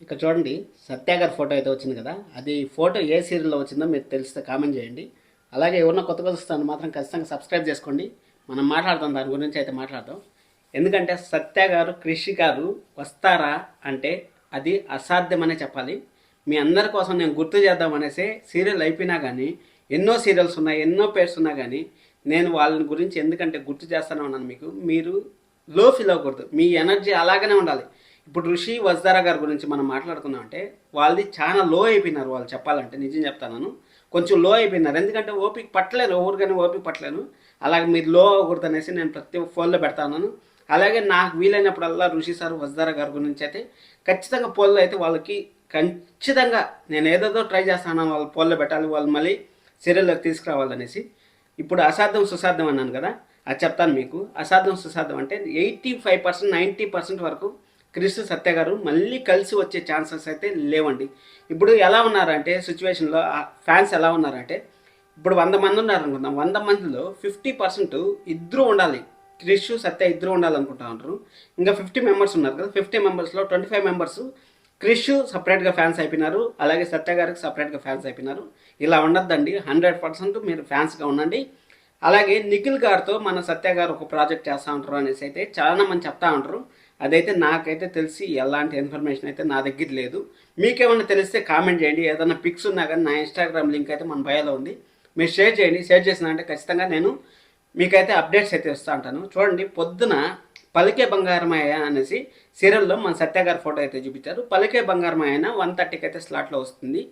ఇక్కడ చూడండి, సత్య గారి ఫోటో అయితే వచ్చింది కదా, అది ఫోటో ఏ సీరియల్లో వచ్చిందో మీరు తెలిస్తే కామెంట్ చేయండి. అలాగే ఎవరన్నా కొత్తగా వస్తాను మాత్రం ఖచ్చితంగా సబ్స్క్రైబ్ చేసుకోండి. మనం మాట్లాడదాం, దాని గురించి అయితే మాట్లాడదాం. ఎందుకంటే సత్య గారు క్రిష్ గారు వస్తారా అంటే అది అసాధ్యమనే చెప్పాలి. మీ అందరి కోసం నేను గుర్తు చేద్దామనేసి సీరియల్ అయిపోయినా కానీ, ఎన్నో సీరియల్స్ ఉన్నాయి, ఎన్నో పేర్స్ ఉన్నా కానీ నేను వాళ్ళని గురించి ఎందుకంటే గుర్తు చేస్తూనే ఉన్నాను. మీరు లో ఫీల్ అవ్వకూడదు, మీ ఎనర్జీ అలాగనే ఉండాలి. ఇప్పుడు ఋషి వజ్దారా గారి గురించి మనం మాట్లాడుకున్నాం అంటే వాళ్ళది చాలా లో అయిపోయినారు. వాళ్ళు చెప్పాలంటే నిజం చెప్తాను, కొంచెం లో అయిపోయినారు. ఎందుకంటే ఓపిక పట్టలేను, ఊరికని ఓపిక పట్టలేను. అలాగే మీరు లో అవ్వకూడదు అనేసి నేను ప్రతి ఒక్క ఫోన్లో పెడతాను. అలాగే నాకు వీలైనప్పుడల్లా ఋషి సార్ వజ్దారా గారి గురించి అయితే ఖచ్చితంగా పోల్లో అయితే వాళ్ళకి ఖచ్చితంగా నేను ఏదేదో ట్రై చేస్తాను, వాళ్ళు పోల్లో పెట్టాలి, వాళ్ళు మళ్ళీ సీరియల్లోకి తీసుకురావాలనేసి. ఇప్పుడు అసాధ్యం సుసాధ్యం అన్నాను కదా, అది చెప్తాను మీకు. అసాధ్యం సుసాధ్యం అంటే 85% 90% వరకు క్రిష్ సత్య గారు మళ్ళీ కలిసి వచ్చే ఛాన్సెస్ అయితే లేవండి. ఇప్పుడు ఎలా ఉన్నారంటే సిచ్యువేషన్లో ఫ్యాన్స్ ఎలా ఉన్నారంటే, ఇప్పుడు 100 మంది ఉన్నారనుకుందాం, 100 మందిలో 50% ఇద్దరు ఉండాలి, క్రిష్ సత్య ఇద్దరు ఉండాలనుకుంటా ఉంటారు. ఇంకా 50 మెంబర్స్ ఉన్నారు కదా, 50 మెంబర్స్లో 25 మెంబర్స్ క్రిష్ సపరేట్గా ఫ్యాన్స్ అయిపోయినారు, అలాగే సత్య గారికి సపరేట్గా ఫ్యాన్స్ అయిపోయినారు. ఇలా ఉండద్దండి, 100% మీరు ఫ్యాన్స్గా ఉండండి. అలాగే నిఖిల్ గారితో మన సత్య గారు ఒక ప్రాజెక్ట్ చేస్తూ ఉంటారు అనేసి అయితే చాలా మంది చెప్తా ఉంటారు. అదైతే నాకైతే తెలిసి ఎలాంటి ఇన్ఫర్మేషన్ అయితే నా దగ్గర లేదు. మీకేమన్నా తెలిస్తే కామెంట్ చేయండి. ఏదైనా పిక్స్ ఉన్నా కానీ నా ఇన్స్టాగ్రామ్ లింక్ అయితే మన బయోలో ఉంది, మీరు షేర్ చేయండి. షేర్ చేసిన అంటే ఖచ్చితంగా నేను మీకైతే అప్డేట్స్ అయితే ఇస్తూ ఉంటాను. చూడండి, పొద్దున పలికే బంగారమాయ అనేసి సీరియల్లో మన సత్య గారి ఫోటో అయితే చూపించారు. పలికే బంగారమాయ 1:30కి అయితే స్లాట్లో వస్తుంది.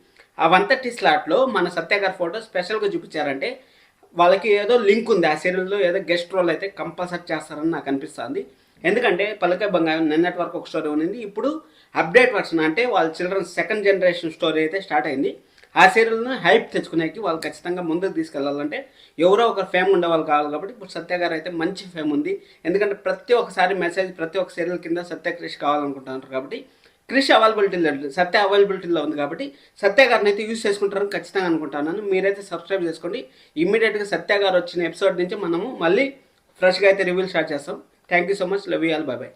ఆ 1:30 స్లాట్లో మన సత్య గారి ఫోటో స్పెషల్గా చూపించారంటే వాళ్ళకి ఏదో లింక్ ఉంది, ఆ సీరియల్లో ఏదో గెస్ట్ రోల్ అయితే కంపల్సరీ చేస్తారని నాకు అనిపిస్తుంది. ఎందుకంటే పలికే బంగారం నిన్నటి వరకు ఒక స్టోరీ ఉంది, ఇప్పుడు అప్డేట్ వర్షన్ అంటే వాళ్ళ చిల్డ్రన్స్ సెకండ్ జనరేషన్ స్టోరీ అయితే స్టార్ట్ అయింది. ఆ సీరియల్ను హైప్ తెచ్చుకునేకి వాళ్ళు ఖచ్చితంగా ముందుకు తీసుకెళ్లాలంటే ఎవరో ఒక ఫేమ్ ఉండేవాళ్ళు కావాలి. కాబట్టి ఇప్పుడు సత్య గారు అయితే మంచి ఫేమ్ ఉంది. ఎందుకంటే ప్రతి ఒక్కసారి మెసేజ్ ప్రతి ఒక్క సీరియల్ కింద సత్య క్రిష్ కావాలనుకుంటున్నారు. కాబట్టి క్రిష్ అవైలబిలిటీలో సత్య అవైలబిలిటీలో ఉంది, కాబట్టి సత్య గారిని అయితే యూజ్ చేసుకుంటారని ఖచ్చితంగా అనుకుంటున్నాను. మీరైతే సబ్స్క్రైబ్ చేసుకోండి. ఇమ్మీడియట్గా సత్య గారు వచ్చిన ఎపిసోడ్ నుంచి మనము మళ్ళీ ఫ్రెష్గా అయితే రివ్యూలు స్టార్ట్ చేస్తాం. Thank you so much, love you all, bye bye.